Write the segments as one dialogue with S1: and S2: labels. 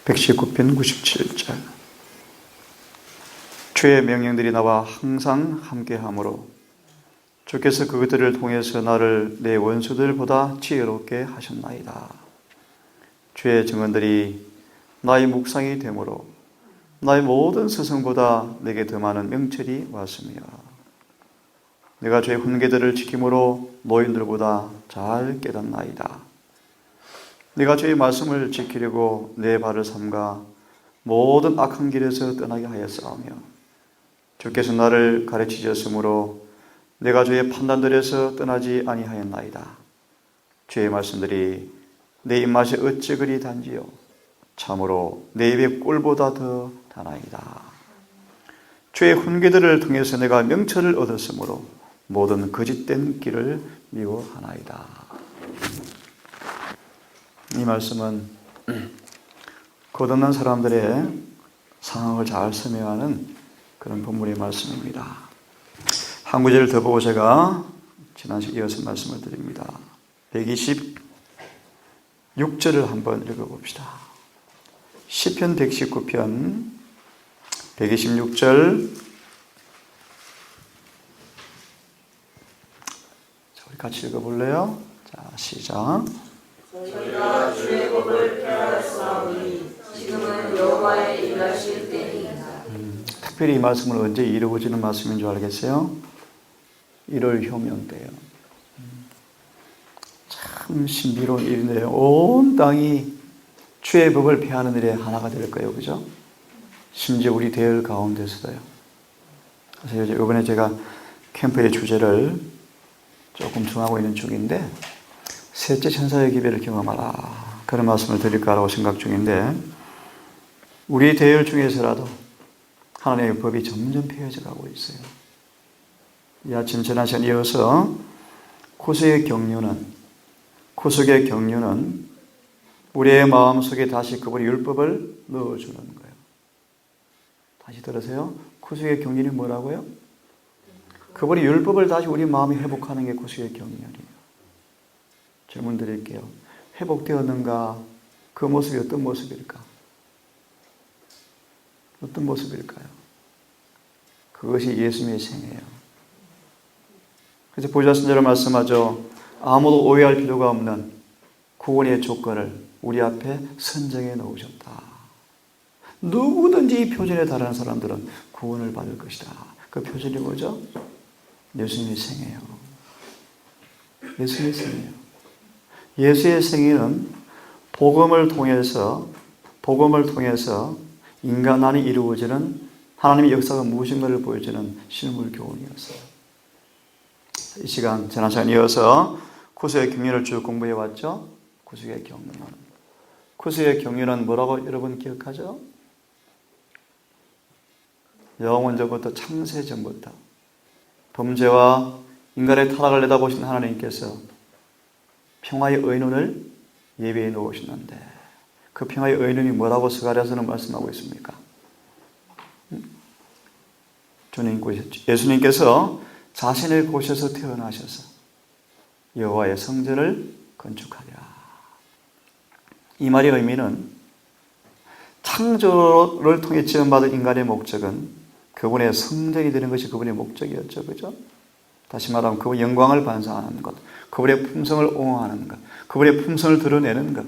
S1: 119편 97절. 주의 명령들이 나와 항상 함께하므로 주께서 그것들을 통해서 나를 내 원수들보다 지혜롭게 하셨나이다. 주의 증언들이 나의 묵상이 되므로 나의 모든 스승보다 내게 더 많은 명철이 왔으며 내가 주의 훈계들을 지킴으로 노인들보다 잘 깨닫나이다. 내가 주의 말씀을 지키려고 내 발을 삼가 모든 악한 길에서 떠나게 하였사오며 주께서 나를 가르치셨으므로 내가 주의 판단들에서 떠나지 아니하였나이다. 주의 말씀들이 내 입맛에 어찌 그리 단지요 참으로 내 입의 꿀보다 더 다나이다. 주의 훈계들을 통해서 내가 명철을 얻었으므로 모든 거짓된 길을 미워하나이다. 이 말씀은 거듭난 사람들의 상황을 잘 설명하는 그런 본문의 말씀입니다. 한 구절을 더 보고 제가 지난 시간에 이어서 말씀을 드립니다. 126절을 한번 읽어봅시다. 시편 119편 126절. 자, 우리 같이 읽어볼래요? 자, 시작.
S2: 저희가 주의 법을 폐하였사오니 지금은 여호와의 일하실 때이다.
S1: 특별히 이 말씀을 언제 이루어지는 말씀인 줄 알겠어요? 1월 효명 때요. 참 신비로운 일인데요. 온 땅이 주의 법을 폐하는 일에 하나가 될 거예요. 그죠? 심지어 우리 대열 가운데서도요. 그래서 이번에 제가 캠프의 주제를 조금 정하고 있는 중인데 셋째 천사의 기별을 경험하라, 그런 말씀을 드릴까라고 생각 중인데, 우리 대열 중에서라도 하나님의 법이 점점 폐해져 가고 있어요. 이 아침 지난 시간 이어서 구속의 경륜은 우리의 마음속에 다시 그분의 율법을 넣어주는 거예요. 다시 들으세요. 구속의 경륜이 뭐라고요? 그분의 율법을 다시 우리 마음에 회복하는 게 구속의 경륜이에요. 질문 드릴게요. 회복되었는가? 그 모습이 어떤 모습일까? 어떤 모습일까요? 그것이 예수님의 생애예요. 그래서 보좌선자로 말씀하죠. 아무도 오해할 필요가 없는 구원의 조건을 우리 앞에 선정해 놓으셨다. 누구든지 이 표준에 달하는 사람들은 구원을 받을 것이다. 그 표준이 뭐죠? 예수님의 생애예요. 예수님의 생애예요. 예수의 생애는 복음을 통해서 인간 안에 이루어지는 하나님의 역사가 무엇인가를 보여주는 실물 교훈이었어요. 이 시간 지난 시간 이어서 구속의 경륜을 쭉 공부해 왔죠. 구속의 경륜은 뭐라고 여러분 기억하죠? 영원 전부터, 창세 전부터 범죄와 인간의 타락을 내다보신 하나님께서 평화의 의논을 예배해 놓으셨는데, 그 평화의 의논이 뭐라고 스가랴서는 말씀하고 있습니까? 예수님께서 자신의 곳에서 태어나셔서 여호와의 성전을 건축하리라. 이 말의 의미는 창조를 통해 지원받은 인간의 목적은 그분의 성전이 되는 것이 그분의 목적이었죠. 그죠? 다시 말하면 그분의 영광을 반사하는 것, 그분의 품성을 옹호하는 것, 그분의 품성을 드러내는 것,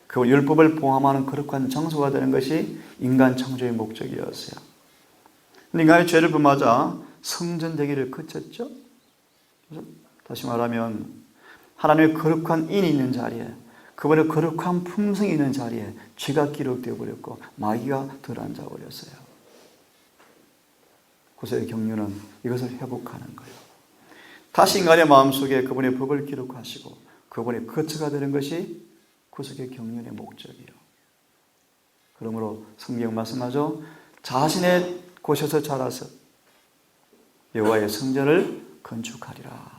S1: 그 율법을 포함하는 거룩한 장소가 되는 것이 인간 창조의 목적이었어요. 근데 인간의 죄를 범하자 성전 되기를 그쳤죠. 다시 말하면 하나님의 거룩한 인이 있는 자리에, 그분의 거룩한 품성이 있는 자리에 죄가 기록되어 버렸고 마귀가 들어앉아 버렸어요. 구속의 경륜은 이것을 회복하는 거예요. 다시 인간의 마음속에 그분의 법을 기록하시고 그분의 거처가 되는 것이 구속의 경륜의 목적이에요. 그러므로 성경 말씀하죠. 자신의 곳에서 자라서 여호와의 성전을 건축하리라.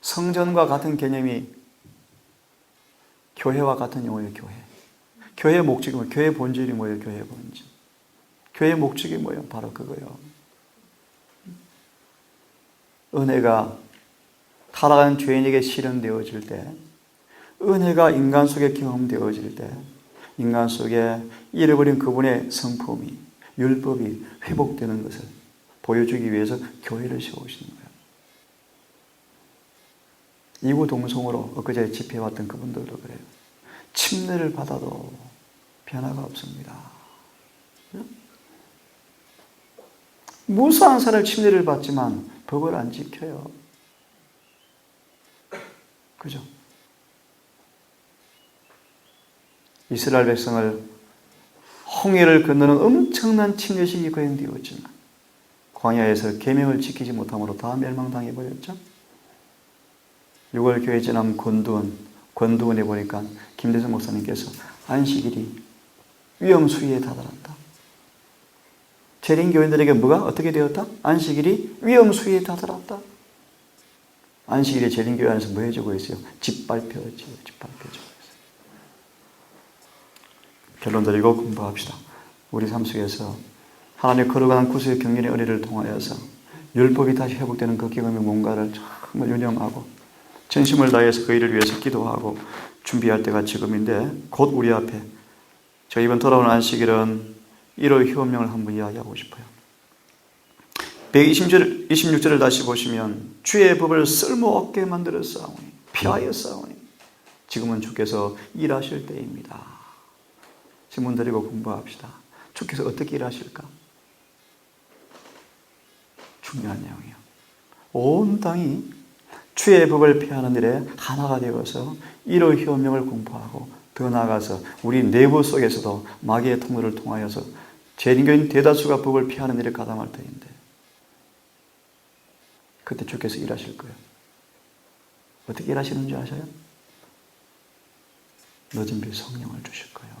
S1: 성전과 같은 개념이 교회와 같은 용어예요. 교회의 목적이 뭐예요? 교회의 본질이 뭐예요? 교회의 본질. 교회의 목적이 뭐예요? 바로 그거예요. 은혜가 타락한 죄인에게 실현되어질 때, 은혜가 인간 속에 경험되어질 때, 인간 속에 잃어버린 그분의 성품이, 율법이 회복되는 것을 보여주기 위해서 교회를 세우시는 거예요. 이구동성으로 엊그제 집회해왔던 그분들도 그래요. 침례를 받아도 변화가 없습니다. 무수한 사람 침례를 받지만 법을 안 지켜요. 그죠? 이스라엘 백성을 홍해를 건너는 엄청난 침례식이 거행되었지만 광야에서 계명을 지키지 못함으로 다 멸망당해 버렸죠. 6월 교회 지남 권두원에 보니까 김대성 목사님께서 안식일이 위험수위에 다다랐다. 재림교인들에게 뭐가 어떻게 되었다? 안식일이 위험수위에 다다랐다. 안식일에 재림교회 안에서 뭐 해주고 있어요? 짓밟혀지고 있어요. 결론 드리고 공부합시다. 우리 삶 속에서 하나님의 거룩한 구속의 경륜의 은혜를 통하여서 율법이 다시 회복되는 그 기쁨의 뭔가를 정말 유념하고 전심을 다해서 그 일을 위해서 기도하고 준비할 때가 지금인데 곧 우리 앞에 저 이번 돌아오는 안식일은 1월 휴업령을 한번 이야기하고 싶어요. 126절을 다시 보시면 주의 법을 쓸모없게 만들어 싸우니 피하여 싸우니 지금은 주께서 일하실 때입니다. 질문 드리고 공부합시다. 주께서 어떻게 일하실까? 중요한 내용이에요. 온 땅이 주의 법을 피하는 일에 하나가 되어서 1월 휴업령을 공포하고 더 나아가서 우리 내부 속에서도 마귀의 통로를 통하여서 재림교인 대다수가 법을 피하는 일을 가담할 터인데 그때 주께서 일하실 거예요. 어떻게 일하시는지 아셔요? 늦은 비 성령을 주실 거예요.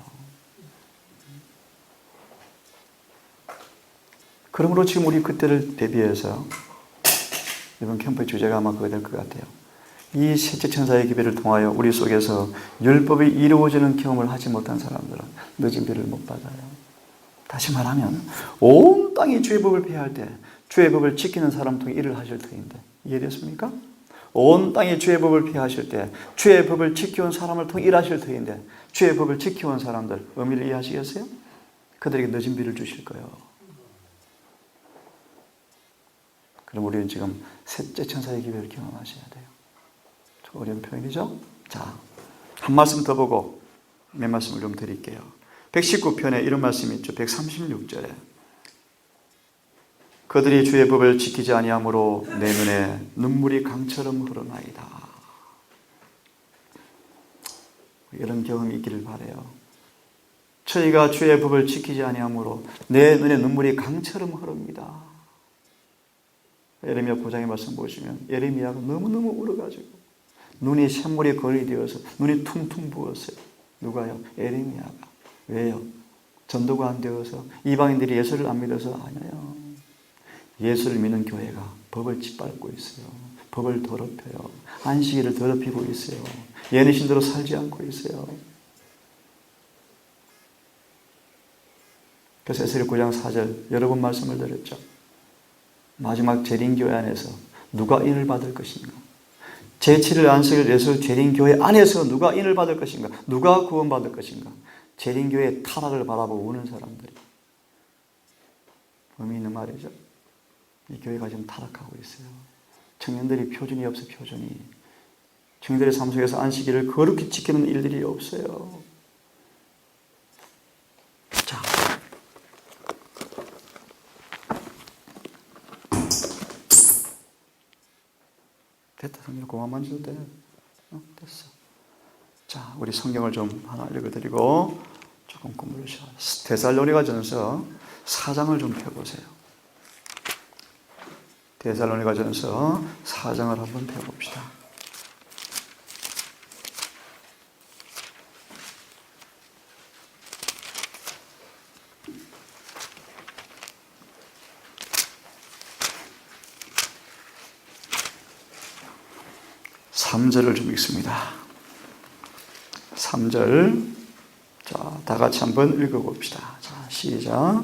S1: 그러므로 지금 우리 그때를 대비해서 이번 캠프의 주제가 아마 그거 될 것 같아요. 이 셋째 천사의 기별을 통하여 우리 속에서 율법이 이루어지는 경험을 하지 못한 사람들은 늦은 비를 못 받아요. 다시 말하면 온 땅이 주의 법을 피할 때 주의 법을 지키는 사람 통해 일을 하실 터인데 이해됐습니까? 온 땅이 주의 법을 피하실 때 주의 법을 지켜온 사람을 통해 일하실 터인데 주의 법을 지켜온 사람들 의미를 이해하시겠어요? 그들에게 늦은 비를 주실 거예요. 그럼 우리는 지금 셋째 천사의 기별을 경험하셔야 돼요. 좀 어려운 표현이죠? 자, 한 말씀 더 보고 몇 말씀을 좀 드릴게요. 119편에 이런 말씀이 있죠. 136절에 그들이 주의 법을 지키지 아니하므로 내 눈에 눈물이 강처럼 흐르나이다. 이런 경험이 있기를 바라요. 저희가 주의 법을 지키지 아니하므로 내 눈에 눈물이 강처럼 흐릅니다. 예레미야 9장의 말씀 보시면 예레미야가 너무너무 울어가지고 눈이 샘물에 거리 되어서 눈이 퉁퉁 부었어요. 누가요? 예레미야가. 왜요? 전도가 안 되어서 이방인들이 예수를 안 믿어서 아니에요. 예수를 믿는 교회가 법을 짓밟고 있어요. 법을 더럽혀요. 안식일을 더럽히고 있어요. 예언신대로 살지 않고 있어요. 그래서 에스겔 9장 4절 여러 번 말씀을 드렸죠. 마지막 재림교회 안에서 누가 인을 받을 것인가? 제7일 안식을 위해서 재림교회 안에서 누가 인을 받을 것인가? 누가 구원받을 것인가? 재림교회의 타락을 바라보고 우는 사람들이 의미 있는 말이죠. 이 교회가 지금 타락하고 있어요. 청년들이 표준이 없어 표준이. 청년들의 삶 속에서 안식일을 거룩히 지키는 일들이 없어요. 자, 됐다. 성경 그만 만져도 돼. 됐어. 자, 우리 성경을 좀 하나 읽어드리고 조금 공부를 시작합니다. 데살로니가전서 4장을 좀 펴보세요. 데살로니가전서 4장을 한번 펴봅시다. 삼 3절을 좀 읽습니다. 3절. 자, 다 같이 한번 읽어봅시다. 자, 시작.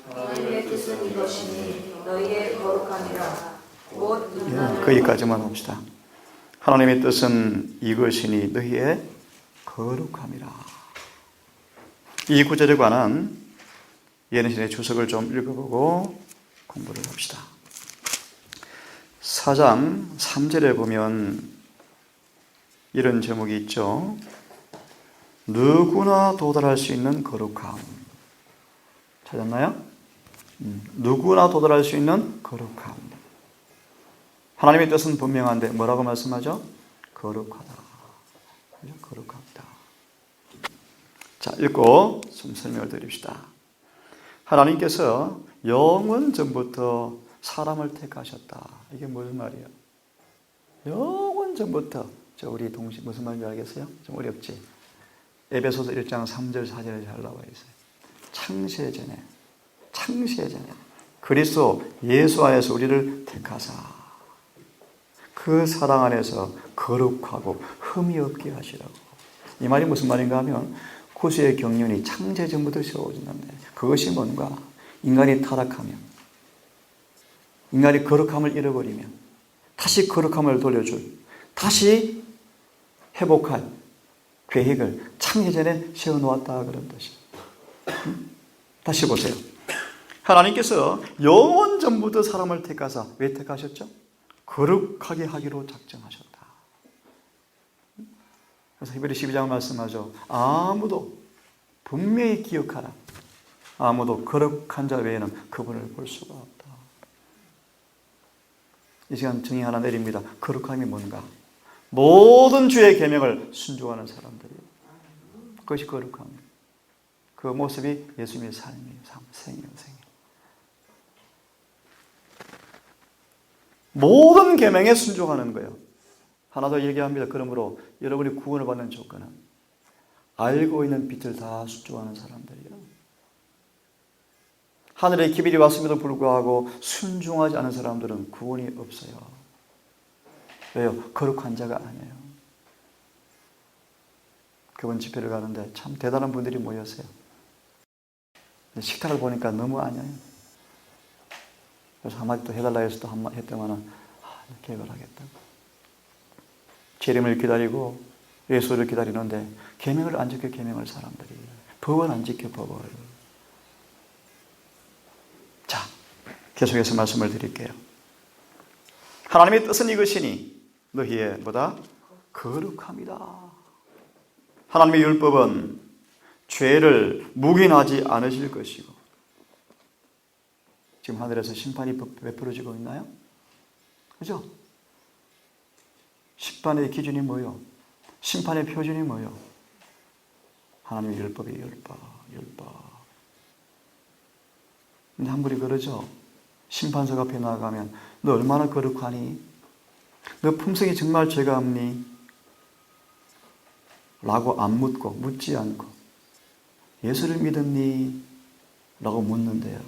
S2: 너희의 뜻은 이것이니 너희의 거룩함이라 곧 인간을
S1: 거기까지만 합시다. 하나님의 뜻은 이것이니 너희의 거룩함이라. 이 구절에 관한 예언신의 주석을 좀 읽어보고 공부를 합시다. 4장 3절에 보면 이런 제목이 있죠. 누구나 도달할 수 있는 거룩함. 찾았나요? 누구나 도달할 수 있는 거룩함. 하나님의 뜻은 분명한데 뭐라고 말씀하죠? 거룩하다. 거룩합니다. 자, 읽고 좀 설명을 드립시다. 하나님께서 영원 전부터 사람을 택하셨다. 이게 무슨 말이에요? 영원 전부터. 우리 동시 무슨 말인지 알겠어요? 좀 어렵지? 에베소서 1장 3절 4절에 잘 나와 있어요. 창세 전에 그리스도 예수 안에서 우리를 택하사 그 사랑 안에서 거룩하고 흠이 없게 하시라고. 이 말이 무슨 말인가 하면 구수의 경륜이 창세 전부터 세워졌는데 그것이 뭔가? 인간이 타락하면, 인간이 거룩함을 잃어버리면 다시 거룩함을 돌려줄, 다시 회복할 계획을 창세전에 세워놓았다 그런 뜻이에요. 다시 보세요. 하나님께서 영원 전부터 사람을 택하사 왜 택하셨죠? 거룩하게 하기로 작정하셨다. 그래서 히브리 12장 말씀하죠. 아무도 분명히 기억하라. 아무도 거룩한 자 외에는 그분을 볼 수가 없다. 이 시간 정의 하나 내립니다. 거룩함이 뭔가? 모든 주의 계명을 순종하는 사람들이에요. 그것이 거룩함이에요. 그 모습이 예수님의 삶이에요. 생이에요. 모든 계명에 순종하는 거예요. 하나 더 얘기합니다. 그러므로 여러분이 구원을 받는 조건은 알고 있는 빛을 다 순종하는 사람들이에요. 하늘의 기별이 왔음에도 불구하고 순종하지 않은 사람들은 구원이 없어요. 왜요? 거룩한 자가 아니에요. 그분 집회를 가는데 참 대단한 분들이 모였어요. 식탁을 보니까 너무 아니에요. 그래서 한마디 또 해달라 해서 또 한마디 했더만은 계획을 하겠다고. 재림을 기다리고 예수를 기다리는데 계명을 안 지켜 계명을 사람들이, 법을 안 지켜 법을. 자, 계속해서 말씀을 드릴게요. 하나님의 뜻은 이것이니 너희의 뭐다? 거룩함이다. 하나님의 율법은 죄를 묵인하지 않으실 것이고, 지금 하늘에서 심판이 베풀어지고 있나요? 그죠? 심판의 기준이 뭐요? 심판의 표준이 뭐요? 하나님의 율법이에요. 율법. 근데 한 분이 그러죠. 심판석 앞에 나가면 너 얼마나 거룩하니? 너 품성이 정말 죄가 없니? 라고 안 묻고, 묻지 않고 예수를 믿었니? 라고 묻는데요.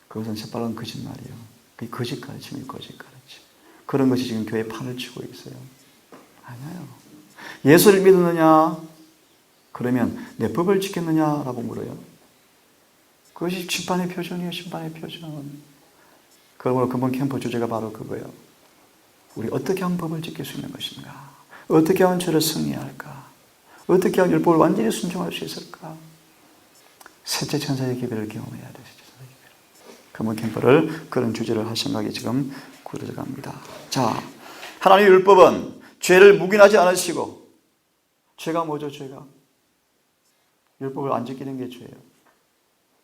S1: 그것은 새빨간 거짓말이에요. 그게 거짓 가르침이에요. 거짓 가르침. 그런 것이 지금 교회에 판을 치고 있어요. 아니에요. 예수를 믿었느냐? 그러면 내 법을 지켰느냐? 라고 물어요. 그것이 심판의 표준이에요. 심판의 표준. 그러므로 근본 캠프 주제가 바로 그거예요. 우리 어떻게 하면 법을 지킬 수 있는 것인가? 어떻게 하면 죄를 승리할까? 어떻게 하면 율법을 완전히 순종할 수 있을까? 셋째 천사의 기별을 경험해야 돼. 근본 캠프를 그런 주제를 할 생각이 지금 굳어져 갑니다. 자, 하나님의 율법은 죄를 묵인하지 않으시고, 죄가 뭐죠? 죄가 율법을 안 지키는 게 죄예요.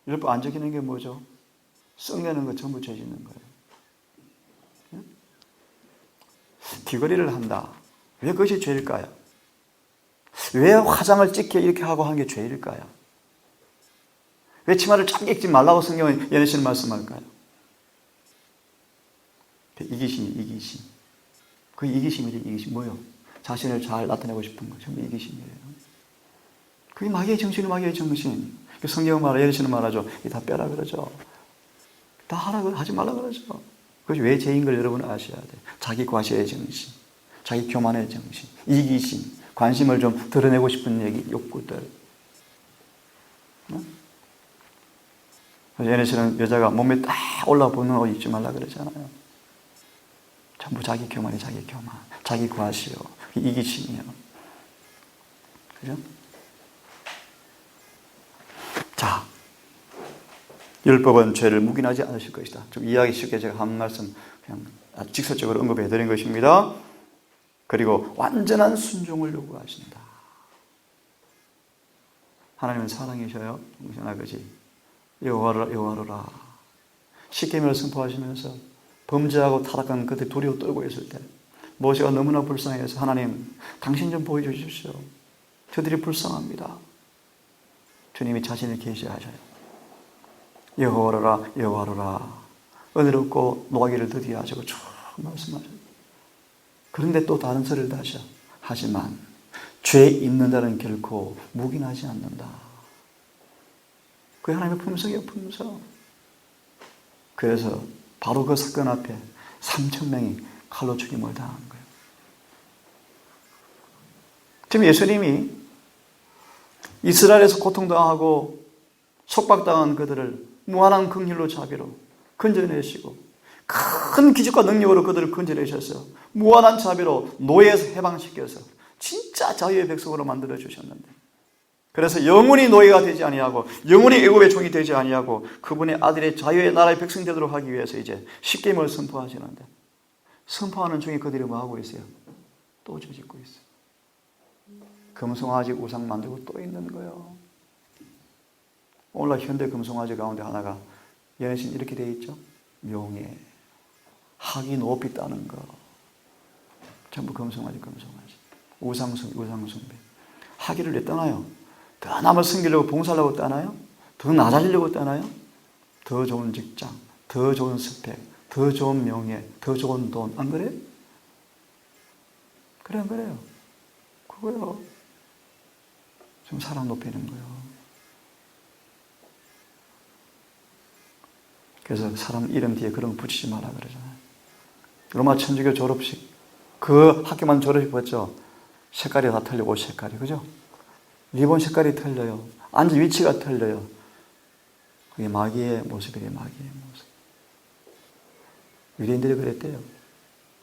S1: 율법 안 지키는 게 뭐죠? 썩내는 거 전부 죄 짓는 거예요. 귀걸이를 한다. 왜 그것이 죄일까요? 왜 화장을 찍게 이렇게 하고 하는 게 죄일까요? 왜 치마를 짧게 입지 말라고 성경은 예언신을 말씀할까요? 이기심. 그 이기심이지. 이기심 뭐요? 자신을 잘 나타내고 싶은 거. 전부 이기심이에요. 그게 마귀의 정신이 마귀의 정신. 성경은 말하죠. 예언신은 말하죠. 다 빼라 그러죠. 다 하라 하지 말라 그러죠. 그것이 왜 죄인 걸 여러분은 아셔야 돼요. 자기 과시의 정신, 자기 교만의 정신, 이기심, 관심을 좀 드러내고 싶은 얘기, 욕구들. 예언신은 여자가 몸에 딱 올라붙는 옷 입지 말라 그러잖아요. 전부 자기 교만이 자기 교만, 자기 과시요, 이기심이요. 그죠? 자, 율법은 죄를 묵인하지 않으실 것이다. 좀 이해하기 쉽게 제가 한 말씀 그냥 직설적으로 언급해 드린 것입니다. 그리고 완전한 순종을 요구하신다. 하나님은 사랑이셔요. 동생 아버지. 여호와라. 십계명을 선포하시면서 범죄하고 타락한 그들 두려워 떨고 있을 때 모세가 너무나 불쌍해서 하나님 당신 좀 보여주십시오. 저들이 불쌍합니다. 주님이 자신을 계시하셔요. 여호와라. 은혜롭고 노하기를 드디어 하시고 쭉 말씀하셔요. 그런데 또 다른 소리를 다시요. 하지만 죄 있는 자는 결코 묵인하지 않는다. 그게 하나님의 품성이에요. 품성. 그래서 바로 그 사건 앞에 3,000명이 칼로 죽임을 당한 거예요. 지금 예수님이 이스라엘에서 고통당하고 속박당한 그들을 무한한 긍휼로 자비로 건져내시고 큰 기적과 능력으로 그들을 건져내셔서 무한한 자비로 노예에서 해방시켜서 진짜 자유의 백성으로 만들어 주셨는데, 그래서 영원히 노예가 되지 아니하고 영원히 애굽의 종이 되지 아니하고 그분의 아들의 자유의 나라의 백성 되도록 하기 위해서 이제 십계명을 선포하시는데, 선포하는 중에 그들이 뭐 하고 있어요? 또 죄짓고 있어요. 금송아지 우상 만들고 또 있는 거예요. 오늘날 현대 금송아지 가운데 하나가 연애신 이렇게 되어 있죠. 명예, 학이 높이 따는 거, 전부 금송아지. 우상숭배. 학위를 왜 떠나요? 더 남을 섬기려고 봉사하려고 떠나요? 더 낮아지려고 떠나요? 더 좋은 직장, 더 좋은 스펙, 더 좋은 명예, 더 좋은 돈. 안 그래요? 그래, 안 그래요? 그거요. 좀 사람 높이는 거예요. 그래서 사람 이름 뒤에 그런 거 붙이지 마라 그러잖아요. 로마 천주교 졸업식, 그 학교만 졸업식 봤죠? 색깔이 다 틀려, 옷 색깔이. 그죠? 리본 색깔이 틀려요. 앉은 위치가 틀려요. 그게 마귀의 모습이래요. 마귀의 모습. 유대인들이 그랬대요.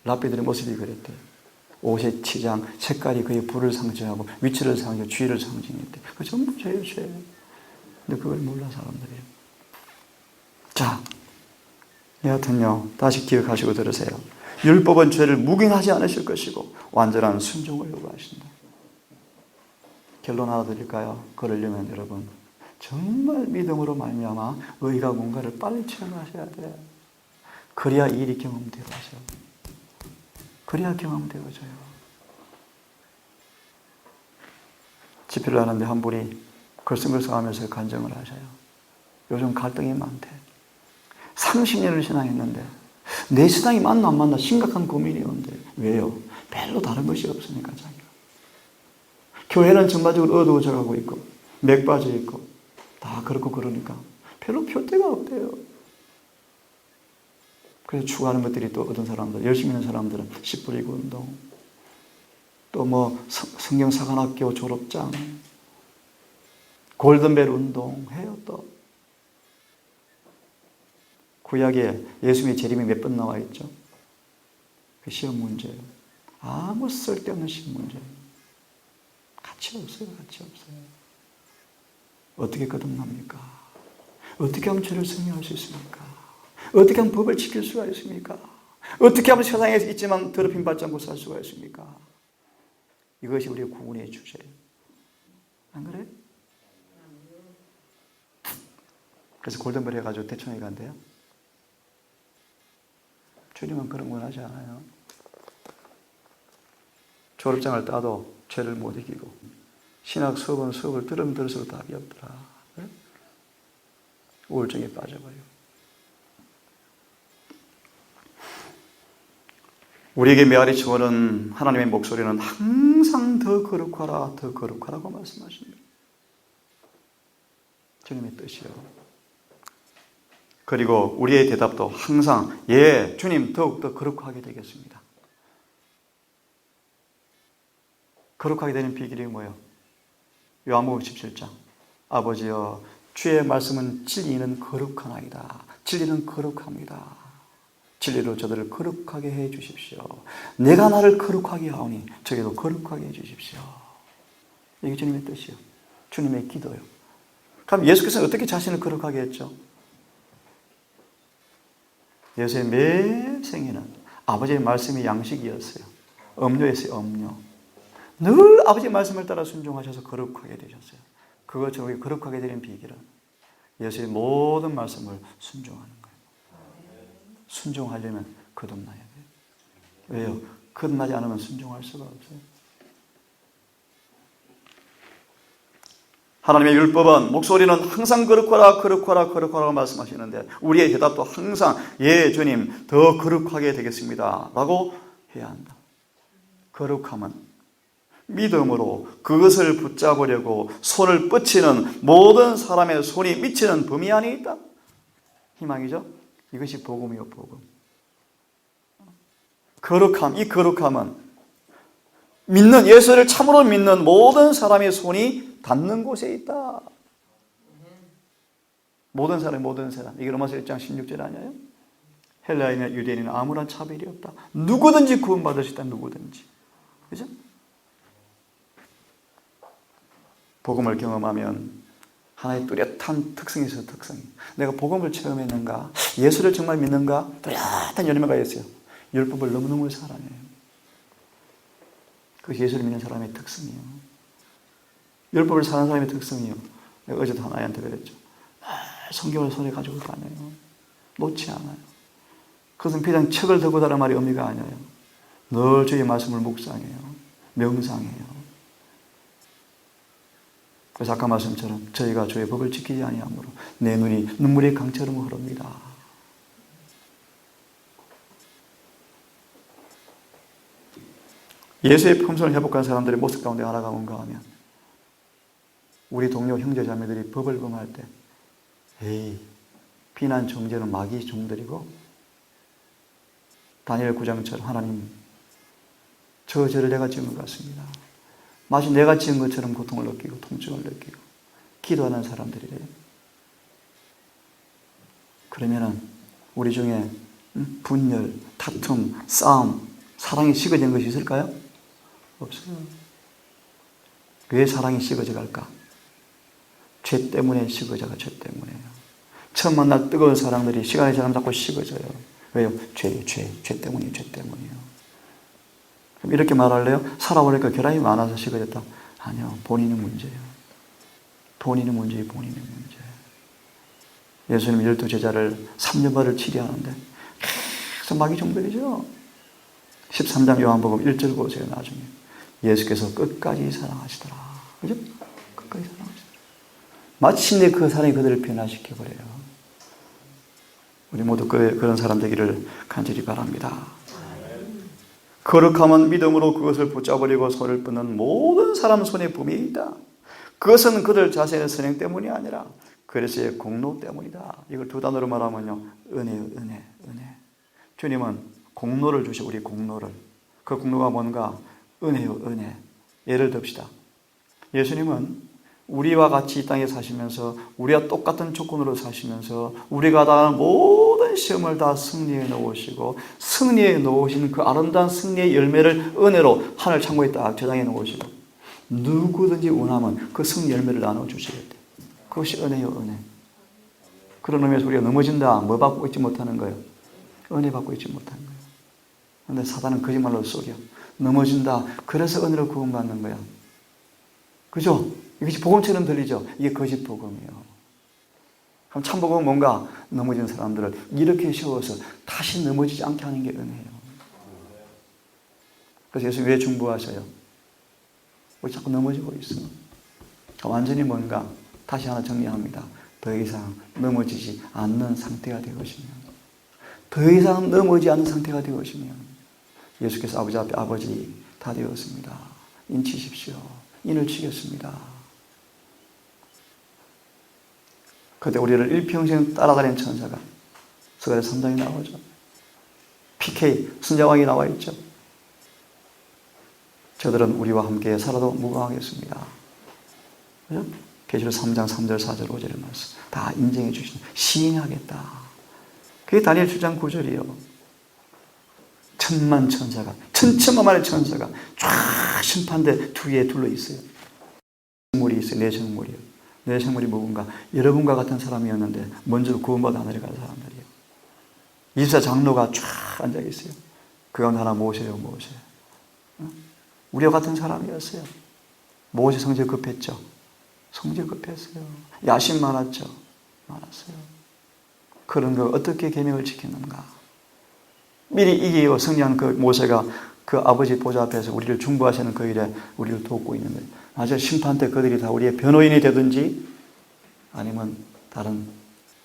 S1: 랍비들의 모습이 그랬대요. 옷의 치장, 색깔이 그의 불을 상징하고 위치를 상징하고 주의를 상징했대. 그 전부 죄예요, 죄. 근데 그걸 몰라 사람들이. 자, 여하튼요, 다시 기억하시고 들으세요. 율법은 죄를 묵인하지 않으실 것이고 완전한 순종을 요구하신다. 결론 하나 드릴까요? 그러려면 여러분 정말 믿음으로 말미암아 의가 뭔가를 빨리 체험하셔야 돼요. 그래야 일이 경험되어져요. 그래야 경험되어져요. 집회를 하는데 한 분이 걸성걸성하면서 간증을 하셔요. 요즘 갈등이 많대. 30년을 신앙했는데 내 신앙이 맞나 안 맞나 심각한 고민이 오는데 왜요? 별로 다른 것이 없으니까 자기가. 교회는 전반적으로 어두워져 가고 있고 맥 빠져 있고 다 그렇고 그러니까 별로 표대가 없대요. 그래서 추구하는 것들이 또 어떤 사람들, 열심히 있는 사람들은 씨 뿌리고 운동, 또 뭐 성경사관학교 졸업장, 골든벨 운동 해요. 또 구약에 예수님의 재림이 몇 번 나와 있죠? 그 시험 문제예요. 아무 쓸데없는 시험 문제예요. 가치 없어요. 가치 없어요. 어떻게 거듭납니까? 어떻게 하면 죄를 승리할 수 있습니까? 어떻게 하면 법을 지킬 수가 있습니까? 어떻게 하면 세상에 있지만 더럽힘 받지 않고 살 수가 있습니까? 이것이 우리의 구원의 주제예요. 안 그래요? 그래서 골든벨 해가지고 대청에 간대요. 주님은 그런 건 하지 않아요. 졸업장을 따도 죄를 못 이기고 신학 수업을 들으면 들을수록 답이 없더라. 그래? 우울증에 빠져버려요. 우리에게 메아리 초월은 하나님의 목소리는 항상 더 거룩하라, 더 거룩하라고 말씀하십니다. 주님의 뜻이요. 그리고 우리의 대답도 항상 예, 주님 더욱더 거룩하게 되겠습니다. 거룩하게 되는 비결이 뭐예요? 요한복음 17장. 아버지여, 주의 말씀은 진리는 거룩하나이다. 진리는 거룩합니다. 진리로 저들을 거룩하게 해 주십시오. 내가 나를 거룩하게 하오니 저희도 거룩하게 해 주십시오. 이게 주님의 뜻이요. 주님의 기도요. 그럼 예수께서는 어떻게 자신을 거룩하게 했죠? 예수의 매 생애는 아버지의 말씀이 양식이었어요. 음료였어요. 음료. 늘 아버지의 말씀을 따라 순종하셔서 거룩하게 되셨어요. 그것처럼 우리 거룩하게 되는 비결은 예수의 모든 말씀을 순종하는 거예요. 순종하려면 거듭나야 돼요. 왜요? 거듭나지 않으면 순종할 수가 없어요. 하나님의 율법은 목소리는 항상 거룩하라 거룩하라 거룩하라고 말씀하시는데 우리의 대답도 항상 예 주님 더 거룩하게 되겠습니다 라고 해야 한다. 거룩함은 믿음으로 그것을 붙잡으려고 손을 뻗치는 모든 사람의 손이 미치는 범위 안에 있다. 희망이죠. 이것이 복음이요 복음. 거룩함, 이 거룩함은 믿는 예수를 참으로 믿는 모든 사람의 손이 닿는 곳에 있다. 모든 사람, 모든 사람. 이게 로마서 1장 16절 아니에요? 헬라인이나 유대인이나 아무런 차별이 없다. 누구든지 구원받을 수 있다. 누구든지. 그죠? 복음을 경험하면 하나의 뚜렷한 특성이 있어요. 특성이. 내가 복음을 체험했는가? 예수를 정말 믿는가? 뚜렷한 열매가 있어요. 율법을 너무너무 사랑해요. 그것이 예수를 믿는 사람의 특성이에요. 율법을 사는 사람의 특성이에요. 내가 어제도 하나한테 그랬죠. 성경을 손에 가지고 다녀요. 놓지 않아요. 그것은 그냥 책을 들고 다는 말이 의미가 아니에요. 늘 주의 말씀을 묵상해요. 명상해요. 그래서 아까 말씀처럼 저희가 주의 법을 지키지 아니하므로 내 눈이 눈물의 강처럼 흐릅니다. 예수의 품성을 회복한 사람들의 모습 가운데 하나가 뭔가 하면 우리 동료 형제자매들이 법을 범할 때 에이 비난 정죄는 마귀 종들이고 다니엘 9장처럼 하나님 저 죄를 내가 지은 것 같습니다. 마치 내가 지은 것처럼 고통을 느끼고 통증을 느끼고 기도하는 사람들이래요. 그러면은 우리 중에 분열, 다툼, 싸움, 사랑이 식어지는 것이 있을까요? 없어요. 왜 사랑이 식어져 갈까? 죄 때문에 식어져가 죄 때문에요. 처음 만날 뜨거운 사랑들이 시간이 지나면 자꾸 식어져요. 왜요? 죄 때문이에요. 죄 때문이에요. 그럼 이렇게 말할래요? 살아보니까 결함이 많아서 식어졌다. 아니요. 본인의 문제예요. 본인의 문제예요. 본인의 문제. 예수님 12제자를 3년반을 치료하는데 계속 마귀 종들이죠. 13장 요한복음 1절 보세요. 나중에. 예수께서 끝까지 사랑하시더라. 그죠? 끝까지 사랑하시더라. 마침내 그 사랑이 그들을 변화시켜버려요. 우리 모두 그런 사람 되기를 간절히 바랍니다. 거룩함은 믿음으로 그것을 붙잡으려고 손을 뻗는 모든 사람 손에 품이 있다. 그것은 그들 자신의 선행 때문이 아니라 그리스도의 공로 때문이다. 이걸 두 단어로 말하면요. 은혜요, 은혜. 주님은 공로를 주시고 우리 공로를. 그 공로가 뭔가? 은혜요, 은혜. 예를 듭시다. 예수님은 우리와 같이 이 땅에 사시면서 우리와 똑같은 조건으로 사시면서 우리가 당하는 모든 시험을 다 승리해 놓으시고 승리해 놓으신 그 아름다운 승리의 열매를 은혜로 하늘 창고에 딱 저장해 놓으시고 누구든지 원하면 그 승리 열매를 나눠주시겠대. 그것이 은혜요, 은혜. 그런 의미에서 우리가 넘어진다. 뭐 받고 있지 못하는 거예요? 은혜 받고 있지 못하는 거예요. 그런데 사단은 거짓말로 속여. 넘어진다. 그래서 은혜로 구원받는 거야. 그죠? 이것이 복음처럼 들리죠? 이게 거짓 복음이에요. 그럼 참 복음은 뭔가? 넘어진 사람들을 이렇게 세워서 다시 넘어지지 않게 하는 게 은혜예요. 그래서 예수님 왜 중보하셔요? 왜 자꾸 넘어지고 있어? 완전히 뭔가? 다시 하나 정리합니다. 더 이상 넘어지지 않는 상태가 되어지면 더 이상 넘어지지 않는 상태가 되어지면 예수께서 아버지 앞에 아버지 다 되었습니다. 인치십시오. 인을 치겠습니다. 그때 우리를 일평생 따라다니는 천사가 스가랴 3장에 나오죠. PK 순자왕이 나와 있죠. 저들은 우리와 함께 살아도 무방하겠습니다. 그죠? 계시록 3장 3절 4절 5절의 말씀 다 인정해 주시는 시인하겠다. 그게 다니엘 7장 9절이에요. 천만 천사가 천천만만의 천사가 쫙 심판대 두 개에 둘러 있어요. 성물이 있어요. 내 성물이요. 내 생물이 누군가? 여러분과 같은 사람이었는데 먼저 구원받아 하늘에 갈 사람들이에요. 24 장로가 쫙 앉아 있어요. 그 가운데 하나 모세요. 우리와 같은 사람이었어요. 모세 성질 급했죠. 성질 급했어요. 야심 많았죠. 많았어요. 그런 거 어떻게 계명을 지켰는가? 미리 이기고 승리한 그 모세가 그 아버지 보좌 앞에서 우리를 중보하시는 그 일에 우리를 돕고 있는 거예요. 맞아요. 심판 때 그들이 다 우리의 변호인이 되든지 아니면 다른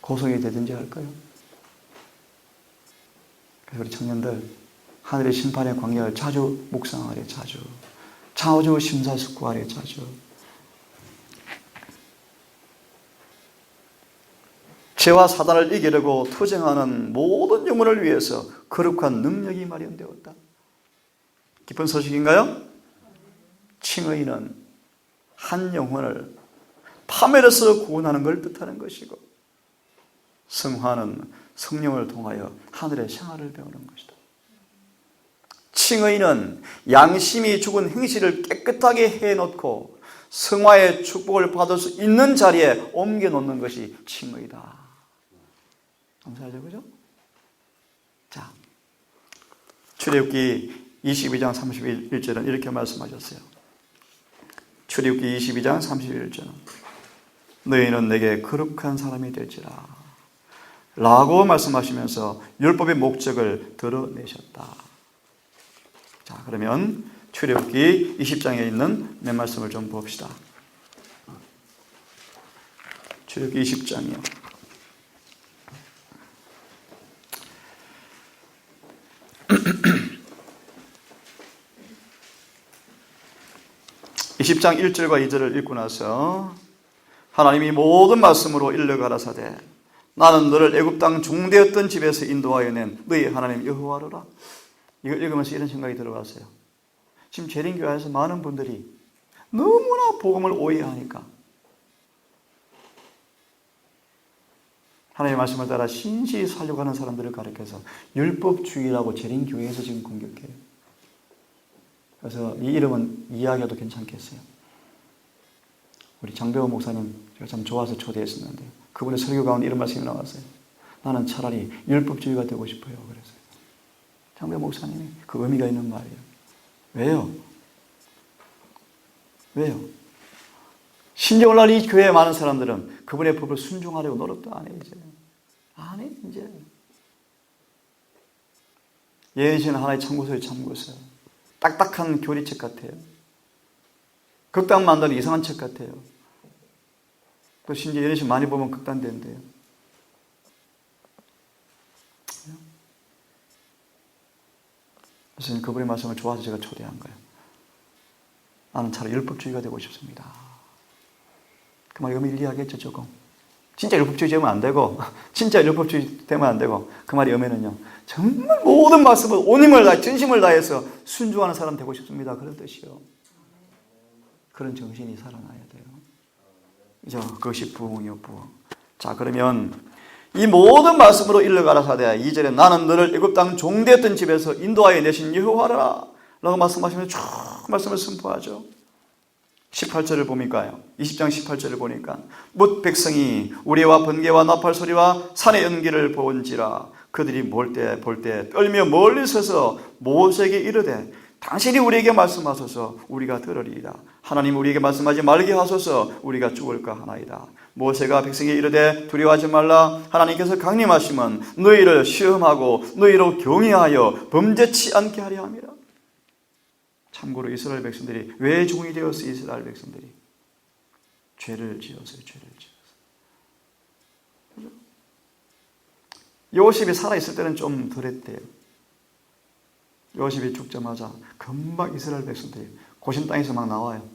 S1: 고성이 되든지 할 거예요. 그래서 우리 청년들 하늘의 심판의 광야를 자주 묵상하래. 자주 심사숙고하래. 자주. 죄와 사단을 이기려고 투쟁하는 모든 영혼을 위해서 거룩한 능력이 마련되었다. 기쁜 소식인가요? 칭의는 한 영혼을 파멸에서 구원하는 걸 뜻하는 것이고, 성화는 성령을 통하여 하늘의 생활을 배우는 것이다. 칭의는 양심이 죽은 행실을 깨끗하게 해놓고 성화의 축복을 받을 수 있는 자리에 옮겨놓는 것이 칭의다. 감사하죠, 그죠? 자, 출애굽기 22장 31절은 이렇게 말씀하셨어요. 출애굽기 22장 31절은 너희는 내게 거룩한 사람이 될지라 라고 말씀하시면서 율법의 목적을 드러내셨다. 자, 그러면 출애굽기 20장에 있는 몇 말씀을 좀 봅시다. 출애굽기 20장이요. 20장 1절과 2절을 읽고 나서 하나님이 모든 말씀으로 일러 가라사대 나는 너를 애굽 땅 종되었던 집에서 인도하여 낸 너희 하나님 여호와로라. 이걸 읽으면서 이런 생각이 들어왔어요. 지금 재림교회에서 많은 분들이 너무나 복음을 오해하니까 하나님의 말씀을 따라 신실히 살려고 하는 사람들을 가리켜서 율법주의라고 재림교회에서 지금 공격해요. 그래서 이 이름은 이야기해도 괜찮겠어요. 우리 장배호 목사님 제가 참 좋아서 초대했었는데 그분의 설교 가운데 이런 말씀이 나왔어요. 나는 차라리 율법주의가 되고 싶어요. 그래서 장배호 목사님이 그 의미가 있는 말이에요. 왜요? 심지어 오늘날 이 교회에 많은 사람들은 그분의 법을 순종하려고 노력도 안 해, 이제. 안 해, 이제. 예언시는 하나의 참고서에 참고서요. 딱딱한 교리책 같아요. 극단 만드는 이상한 책 같아요. 또 심지어 예언시 많이 보면 극단된대요. 그래서 그분의 말씀을 좋아서 제가 초대한 거예요. 나는 차라리 율법주의가 되고 싶습니다. 그 말이 의미를 이해하겠죠, 조금. 진짜 율법주의 되면 안 되고, 진짜 율법주의 되면 안 되고, 그 말이 의미는요, 정말 모든 말씀을 온 힘을 다해, 진심을 다해서 순종하는 사람 되고 싶습니다. 그런 뜻이요. 그런 정신이 살아나야 돼요. 그죠? 그것이 부흥이요, 부흥. 자, 그러면 이 모든 말씀으로 일러가라사대 2절에 나는 너를 애굽 땅 종되었던 집에서 인도하여 내신 여호와라 라고 말씀하시면 쭉 말씀을 선포하죠. 18절을 보니까요. 20장 18절을 보니까 뭇 백성이 우리와 번개와 나팔 소리와 산의 연기를 본지라 그들이 볼 때 떨며 멀리 서서 모세에게 이르되 당신이 우리에게 말씀하소서 우리가 들으리이다. 하나님 우리에게 말씀하지 말게 하소서 우리가 죽을까 하나이다. 모세가 백성에게 이르되 두려워하지 말라. 하나님께서 강림하시면 너희를 시험하고 너희로 경외하여 범죄치 않게 하려 함이라. 참고로 이스라엘 백성들이 왜 종이 되었어요? 이스라엘 백성들이 죄를 지었어요. 죄를 지었어요. 요셉이 살아있을 때는 좀 덜했대요. 요셉이 죽자마자 금방 이스라엘 백성들이 고신 땅에서 막 나와요.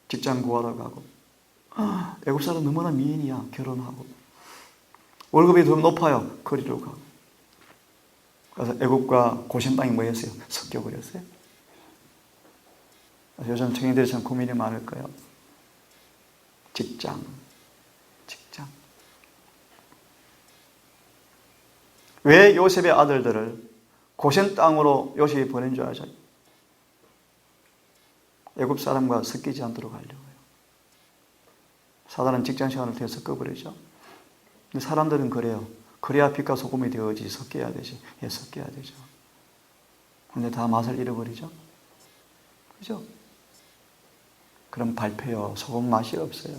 S1: 직장 구하러 가고 애굽 사람 너무나 미인이야. 결혼하고 월급이 더 높아요. 거리로 가고 그래서 애굽과 고신 땅이 뭐 했어요? 섞여버렸어요. 요즘 청년들이 참 고민이 많을 거예요. 직장. 왜 요셉의 아들들을 고센 땅으로 요셉이 보낸 줄 아죠? 애굽 사람과 섞이지 않도록 하려고요. 사단은 직장 시간을 통해서 섞어버리죠. 근데 사람들은 그래요. 그래야 빛과 소금이 되어지 섞여야 되지. 예, 섞여야 되죠. 근데 다 맛을 잃어버리죠. 그죠? 그럼 발표요. 소금 맛이 없어요.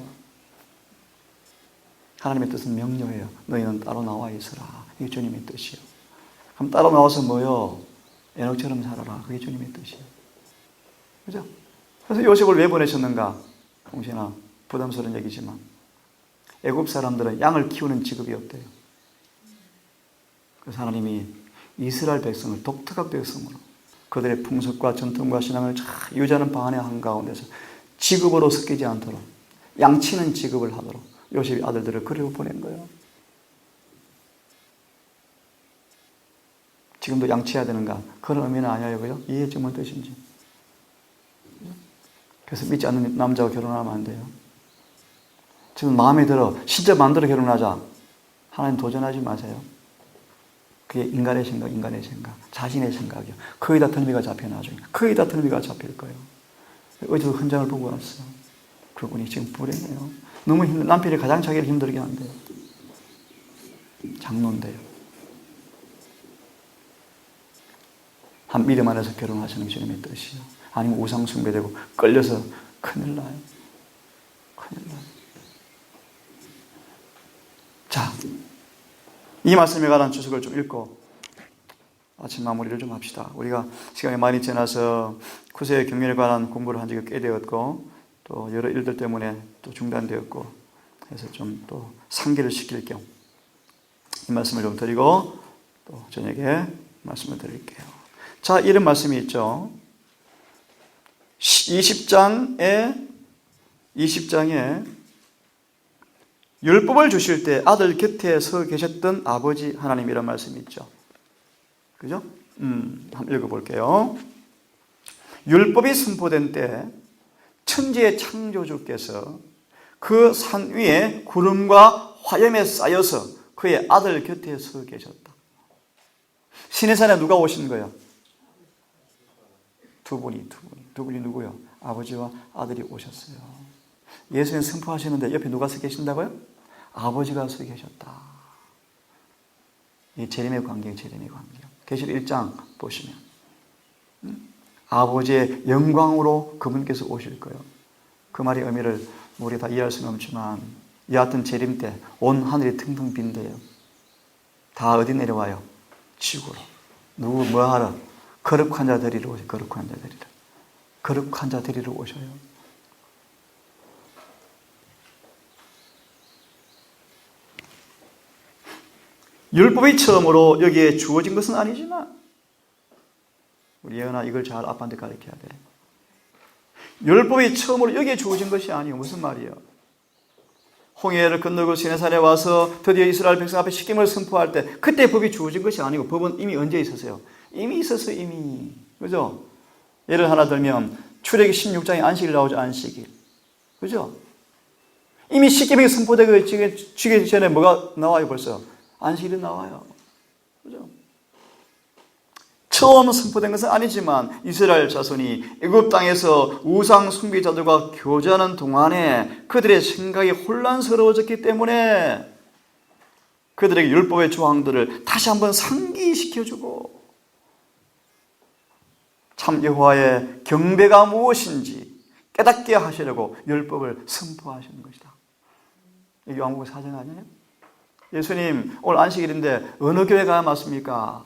S1: 하나님의 뜻은 명료해요. 너희는 따로 나와 있으라. 이게 주님의 뜻이요. 그럼 따로 나와서 뭐요? 에녹처럼 살아라. 그게 주님의 뜻이에요. 그죠? 그래서 요셉을 왜 보내셨는가? 홍신아, 부담스러운 얘기지만 애굽 사람들은 양을 키우는 직업이 없대요. 그래서 하나님이 이스라엘 백성을 독특한 백성으로 그들의 풍습과 전통과 신앙을 잘 유지하는 방안의 한가운데서 직업으로 섞이지 않도록 양치는 직업을 하도록 요셉이 아들들을 그리고 보낸 거예요. 지금도 양치해야 되는가? 그런 의미는 아니에요. 이해했지 뭔 뜻인지. 그래서 믿지 않는 남자와 결혼하면 안 돼요. 지금 마음에 들어 진짜 마음대로 결혼하자. 하나님 도전하지 마세요. 그게 인간의 생각, 자신의 생각이요. 거의 다 틀미가 잡혀 나중에. 거의 다 틀미가 잡힐 거예요. 어디서 흔적을 보고 왔어요. 그분이 지금 불행해요. 너무 남편이 가장 자기를 힘들게 한대요. 장로인데요. 한 믿음 안에서 결혼하시는 게 주님의 뜻이요. 아니면 우상 숭배되고 끌려서 큰일 나요. 큰일 나요. 자, 이 말씀에 관한 주석을 좀 읽고 아침 마무리를 좀 합시다. 우리가 시간이 많이 지나서 구세의 경륜에 관한 공부를 한 지가 꽤 되었고 또 여러 일들 때문에 또 중단되었고 해서 좀 또 상기를 시킬 겸 이 말씀을 좀 드리고 또 저녁에 말씀을 드릴게요. 자, 이런 말씀이 있죠. 20장에 율법을 주실 때 아들 곁에 서 계셨던 아버지 하나님이라는 말씀이 있죠. 그죠? 한번 읽어볼게요. 율법이 선포된 때 천지의 창조주께서 그 산 위에 구름과 화염에 쌓여서 그의 아들 곁에 서 계셨다. 시내산에 누가 오신 거예요? 두 분이 누구요? 아버지와 아들이 오셨어요. 예수님 선포하시는데 옆에 누가 서 계신다고요? 아버지가 서 계셨다. 이 재림의 관계예요. 재림의 관계. 계시록 1장 보시면 아버지의 영광으로 그분께서 오실 거예요. 그 말의 의미를 우리 다 이해할 수는 없지만 여하튼 재림 때 온 하늘이 텅텅 빈대요. 다 어디 내려와요? 지구로. 누구 뭐 하러? 거룩한 자 데리러 오셔요. 거룩한 자 데리러. 거룩한 자 데리러 오셔요. 율법이 처음으로 여기에 주어진 것은 아니지만 우리 예은아 이걸 잘 아빠한테 가르쳐야 돼. 율법이 처음으로 여기에 주어진 것이 아니에요. 무슨 말이에요? 홍해를 건너고 시내산에 와서 드디어 이스라엘 백성 앞에 십계명을 선포할 때 그때 법이 주어진 것이 아니고 법은 이미 언제 있었어요? 이미 있었어요. 이미. 그죠? 예를 하나 들면 출애기 16장에 안식일 나오죠. 안식일. 그죠? 이미 십계명이 선포되기 전에 뭐가 나와요? 벌써 안식일이 나와요. 그죠? 처음 선포된 것은 아니지만 이스라엘 자손이 애굽 땅에서 우상 숭배자들과 교제하는 동안에 그들의 생각이 혼란스러워졌기 때문에 그들에게 율법의 조항들을 다시 한번 상기시켜주고 참 여호와의 경배가 무엇인지 깨닫게 하시려고 율법을 선포하시는 것이다. 이게 요한복음 4장 아니에요? 예수님 오늘 안식일인데 어느 교회 가야 맞습니까?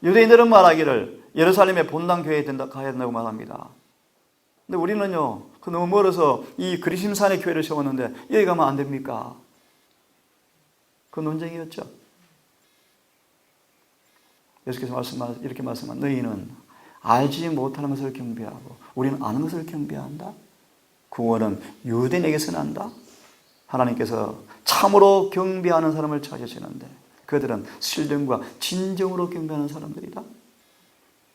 S1: 유대인들은 말하기를 예루살렘의 본당 교회에 가야 된다고 말합니다. 근데 우리는요, 그 너무 멀어서 이 그리심산에 교회를 세웠는데 여기 가면 안 됩니까? 그 논쟁이었죠. 예수께서 이렇게 말씀한 너희는 알지 못하는 것을 경배하고 우리는 아는 것을 경배한다. 구원은 유대인에게서 난다. 하나님께서 참으로 경배하는 사람을 찾으시는데 그들은 신령과 진정으로 경배하는 사람들이다.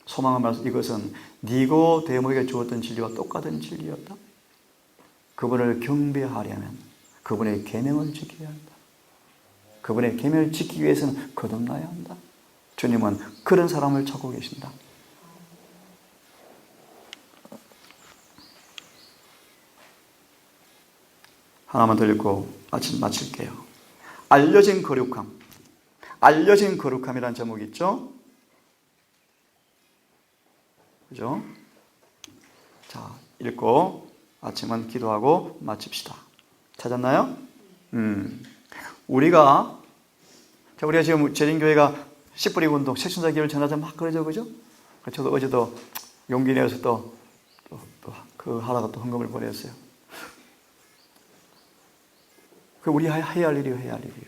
S1: 소망을 말씀 이것은 니고데모에게 주었던 진리와 똑같은 진리였다. 그분을 경배하려면 그분의 계명을 지켜야 한다. 그분의 계명을 지키기 위해서는 거듭나야 한다. 주님은 그런 사람을 찾고 계신다. 하나만 더 읽고 마칠게요. 알려진 거룩함. 알려진 거룩함이라는 제목이 있죠. 그죠? 자, 읽고 아침은 기도하고 마칩시다. 찾았나요? 우리가 지금 재림교회가 씨 뿌리고 운동, 새순사 기회를 전하자 막 그러죠, 그죠? 저도 어제도 용기 내어서 또 그 하다가 또 헌금을 보냈어요. 그 우리 해야 할 일이요, 해야 할 일이요.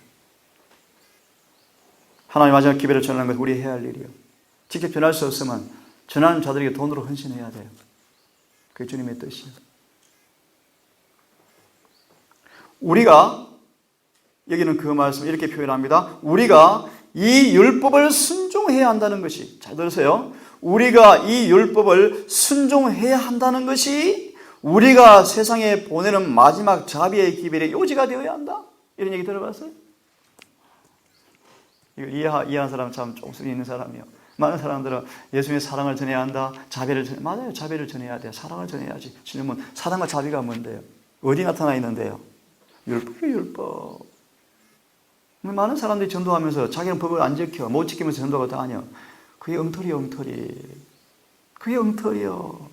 S1: 하나님 마지막 기회를 전하는 것은 우리 해야 할 일이요. 직접 전할 수 없으면 전하는 자들에게 돈으로 헌신해야 돼요. 그게 주님의 뜻이에요. 우리가 여기는 그 말씀 이렇게 표현합니다. 우리가 이 율법을 순종해야 한다는 것이, 잘 들으세요. 우리가 이 율법을 순종해야 한다는 것이 우리가 세상에 보내는 마지막 자비의 기별의 요지가 되어야 한다. 이런 얘기 들어봤어요? 이걸 이해하는 사람은 참 조금 있는 사람이에요. 많은 사람들은 예수님의 사랑을 전해야 한다. 맞아요. 자비를 전해야 돼요. 사랑을 전해야지. 질문, 사랑과 자비가 뭔데요? 어디 나타나 있는데요? 율법이에요, 율법. 많은 사람들이 전도하면서 자기는 법을 안 지켜, 못 지키면서 전도가 다녀. 그게 엉터리요.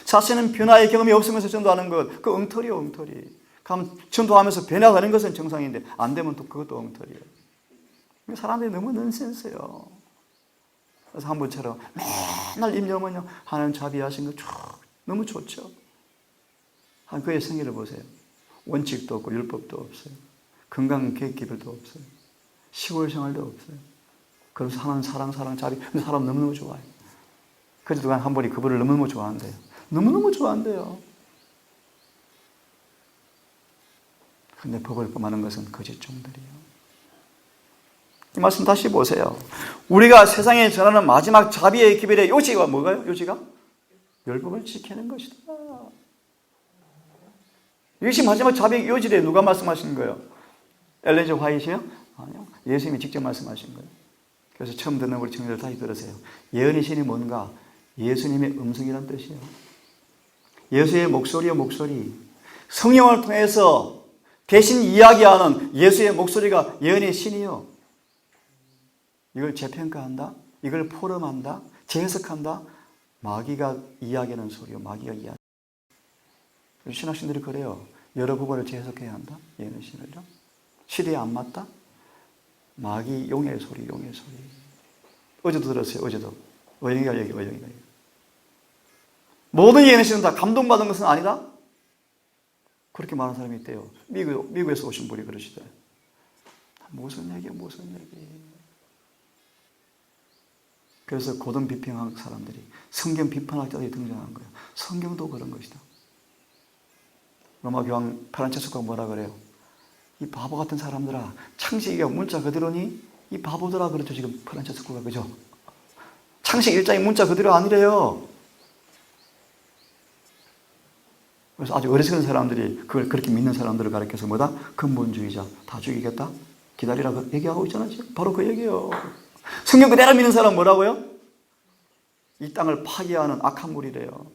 S1: 자신은 변화의 경험이 없으면서 전도하는 것, 그 엉터리요. 그럼 전도하면서 변화가는 것은 정상인데 안 되면 또 그것도 엉터리예요. 사람들이 너무 넌센스예요. 그래서 한 분처럼 맨날 입념은요, 하나님 자비하신 거 너무 좋죠. 그의 생애를 보세요. 원칙도 없고 율법도 없어요. 건강 계획 기별도 없어요. 시골 생활도 없어요. 그래서 하나님 사랑, 자비. 근데 사람 너무너무 좋아해요. 그래도 한 분이 그분을 너무너무 좋아한대요. 너무너무 좋아한대요. 근데 법을 범하는 것은 거짓 종들이에요. 이 말씀 다시 보세요. 우리가 세상에 전하는 마지막 자비의 기별의 요지가 뭐가요? 요지가? 율법을 지키는 것이다. 이것이 마지막 자비의 요지래. 누가 말씀하신 거예요? 엘렌 G 화이트요? 아니요. 예수님이 직접 말씀하신 거예요. 그래서 처음 듣는 우리 청년들 다시 들으세요. 예언의 신이 뭔가? 예수님의 음성이란 뜻이에요. 예수의 목소리요, 목소리. 성령을 통해서 대신 이야기하는 예수의 목소리가 예언의 신이요. 이걸 재평가한다? 이걸 포럼한다? 재해석한다? 마귀가 이야기하는 소리요. 마귀가 이야기. 신학생들이 그래요. 여러 부분을 재해석해야 한다. 예언의 신을요. 시대에 안 맞다? 마귀 용의 소리. 어제도 들었어요. 어제도. 어영이가 얘기. 모든 예언의 신은 다 감동받은 것은 아니다? 그렇게 말하는 사람이 있대요. 미국에서 오신 분이 그러시대요. 무슨 얘기. 그래서 고등 비평학 사람들이 성경 비판학자들이 등장한 거예요. 성경도 그런 것이다. 로마 교황 프란체스코가 뭐라 그래요? 이 바보 같은 사람들아, 창세기가 문자 그대로니? 이 바보들아, 그렇죠, 지금 프란체스코가, 그죠? 창세기 1장이 문자 그대로 아니래요. 그래서 아주 어리석은 사람들이 그걸 그렇게 믿는 사람들을 가리켜서 뭐다? 근본주의자, 다 죽이겠다? 기다리라고 얘기하고 있잖아요. 바로 그 얘기예요. 성경 그대로 믿는 사람은 뭐라고요? 이 땅을 파괴하는 악한 무리래요.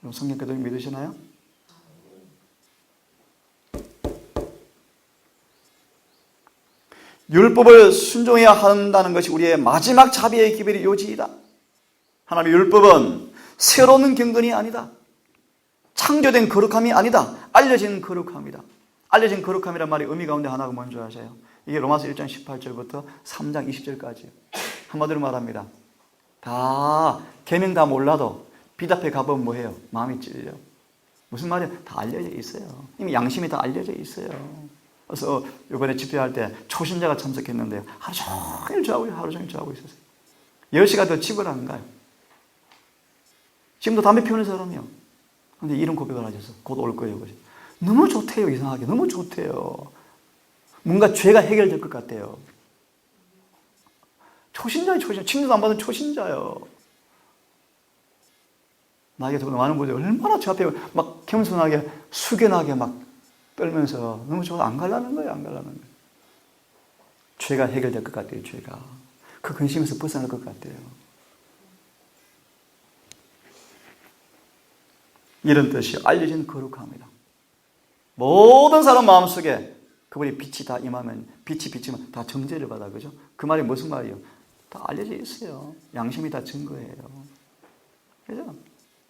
S1: 그럼 성경 그대로 믿으시나요? 율법을 순종해야 한다는 것이 우리의 마지막 자비의 기별의 요지이다. 하나님의 율법은 새로운 경건이 아니다. 창조된 거룩함이 아니다. 알려진 거룩함이다. 알려진 거룩함이란 말이 의미 가운데 하나가 뭔지 아세요? 이게 로마서 1장 18절부터 3장 20절까지. 한마디로 말합니다. 계명 다 몰라도 빛 앞에 가보면 뭐해요? 마음이 찔려. 무슨 말이에요? 다 알려져 있어요. 이미 양심이 다 알려져 있어요. 그래서 이번에 집회할 때 초신자가 참석했는데요. 하루 종일 저하고 있었어요. 10시가 더 집을 안 가요. 지금도 담배 피우는 사람이요. 근데 이런 고백을 하셔서 곧 올 거예요. 너무 좋대요. 이상하게. 너무 좋대요. 뭔가 죄가 해결될 것 같아요. 초신자예요. 칭찬도 안 받은 초신자예요. 나에게 더 많은 분들이 얼마나 저 앞에 막 겸손하게 숙연하게 막 떨면서 너무 좋아. 안 가려는 거예요. 죄가 해결될 것 같아요. 죄가. 그 근심에서 벗어날 것 같아요. 이런 뜻이 알려진 거룩함이다. 모든 사람 마음속에 그분의 빛이 다 임하면, 빛이 비치면 다 정죄를 받아. 그죠? 그 말이 무슨 말이에요? 다 알려져 있어요. 양심이 다 증거예요. 그죠?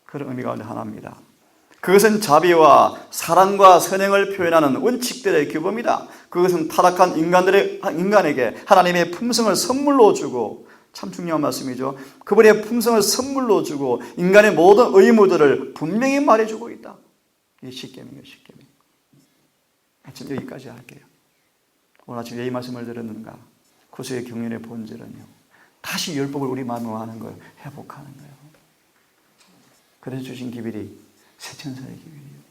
S1: 그런 의미 가운데 하나입니다. 그것은 자비와 사랑과 선행을 표현하는 원칙들의 규범이다. 그것은 타락한 인간에게 하나님의 품성을 선물로 주고, 참 중요한 말씀이죠. 그분의 품성을 선물로 주고 인간의 모든 의무들을 분명히 말해주고 있다. 이게 십계명이에요. 십계명. 아침 여기까지 할게요. 오늘 아침 왜 이 말씀을 들었는가? 구속의 경륜의 본질은요, 다시 율법을 우리 마음에 하는 거예요. 회복하는 거예요. 그래서 주신 기별이 새천사의 기별이에요.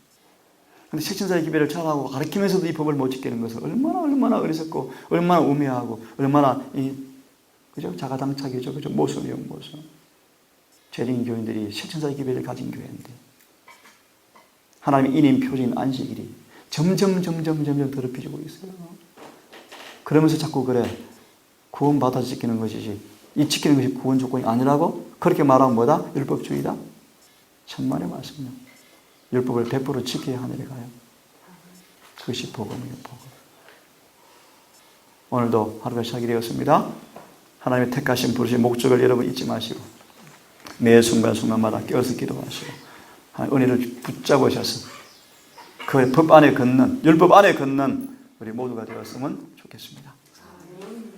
S1: 근데 새천사의 기별을 잘하고 가르치면서도 이 법을 못 지키는 것은 얼마나 어리석고 얼마나 우매하고 얼마나 그죠? 자가당착이죠. 그죠? 모순이요, 모순. 죄진 교인들이 새천사의 기별을 가진 교회인데 하나님의 인인 표준 안식일이 점점 더럽혀지고 있어요. 그러면서 자꾸 그래, 구원받아 지키는 것이지 이 지키는 것이 구원 조건이 아니라고 그렇게 말하면 뭐다? 율법주의다? 천만의 말씀이요. 율법을 100% 지켜야 하늘에 가요. 그것이 복음이에요. 복음. 오늘도 하루가 시작이 되었습니다. 하나님의 택하신 부르신 목적을 여러분 잊지 마시고 매 순간순간마다 깨어서 기도하시고 은혜를 붙잡으셔서 그 법 안에 걷는, 율법 안에 걷는 우리 모두가 되었으면 좋겠습니다.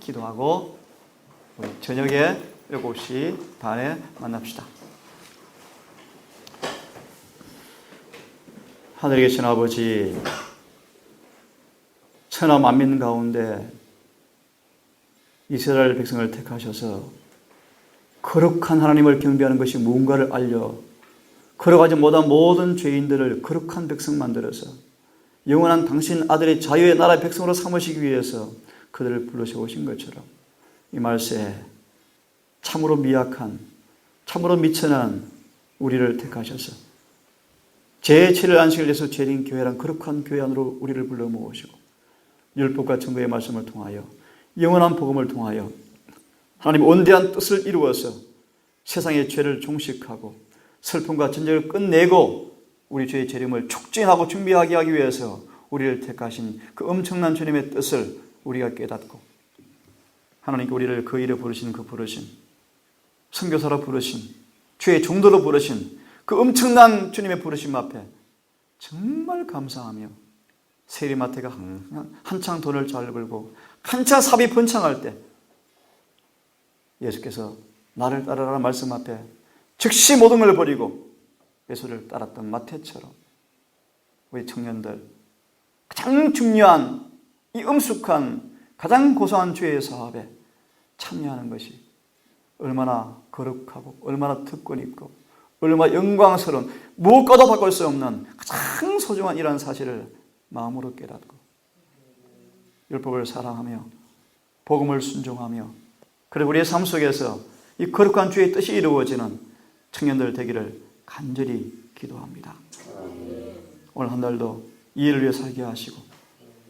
S1: 기도하고 우리 저녁에 7시 반에 만납시다. 하늘에 계신 아버지, 천하 만민 가운데 이스라엘 백성을 택하셔서 거룩한 하나님을 경배하는 것이 무언가를 알려 걸어가지 못한 모든 죄인들을 거룩한 백성 만들어서 영원한 당신 아들의 자유의 나라의 백성으로 삼으시기 위해서 그들을 불러서 오신 것처럼 이 말세에 참으로 미약한, 참으로 미천한 우리를 택하셔서 제7일 안식을 위해서 재림 교회란 거룩한 교회 안으로 우리를 불러 모으시고 율법과 증거의 말씀을 통하여 영원한 복음을 통하여 하나님의 온대한 뜻을 이루어서 세상의 죄를 종식하고 슬픔과 전쟁을 끝내고 우리 죄의 재림을 촉진하고 준비하게 하기 위해서 우리를 택하신 그 엄청난 주님의 뜻을 우리가 깨닫고 하나님께 우리를 그 일에 부르신 그 부르신 선교사로 부르신 주의 종도로 부르신 그 엄청난 주님의 부르심 앞에 정말 감사하며 세리마태가 한창 돈을 잘 벌고 한창 삽이 번창할 때 예수께서 나를 따르라는 말씀 앞에 즉시 모든 걸 버리고 예수를 따랐던 마태처럼 우리 청년들 가장 중요한 이 엄숙한 가장 고소한 죄의 사업에 참여하는 것이 얼마나 거룩하고 얼마나 특권 있고 얼마나 영광스러운 무엇과도 바꿀 수 없는 가장 소중한 이러한 사실을 마음으로 깨닫고 율법을 사랑하며 복음을 순종하며 그리고 우리의 삶 속에서 이 거룩한 주의 뜻이 이루어지는 청년들 되기를 간절히 기도합니다. 오늘 한 달도 이 일을 위해 살게 하시고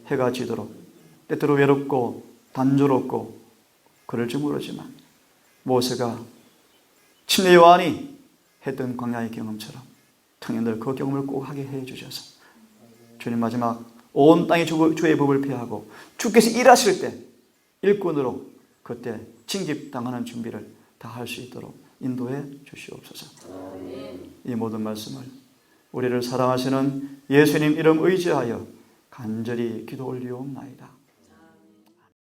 S1: 해가 지도록 때때로 외롭고 단조롭고 그럴지 모르지만 모세가 침례 요한이 했던 광야의 경험처럼 청년들 그 경험을 꼭 하게 해 주셔서 주님 마지막 온 땅이 주의 법을 폐하고 주께서 일하실 때 일꾼으로 그때 징집당하는 준비를 다 할 수 있도록 인도해 주시옵소서. 이 모든 말씀을 우리를 사랑하시는 예수님 이름 의지하여 간절히 기도 올리옵나이다.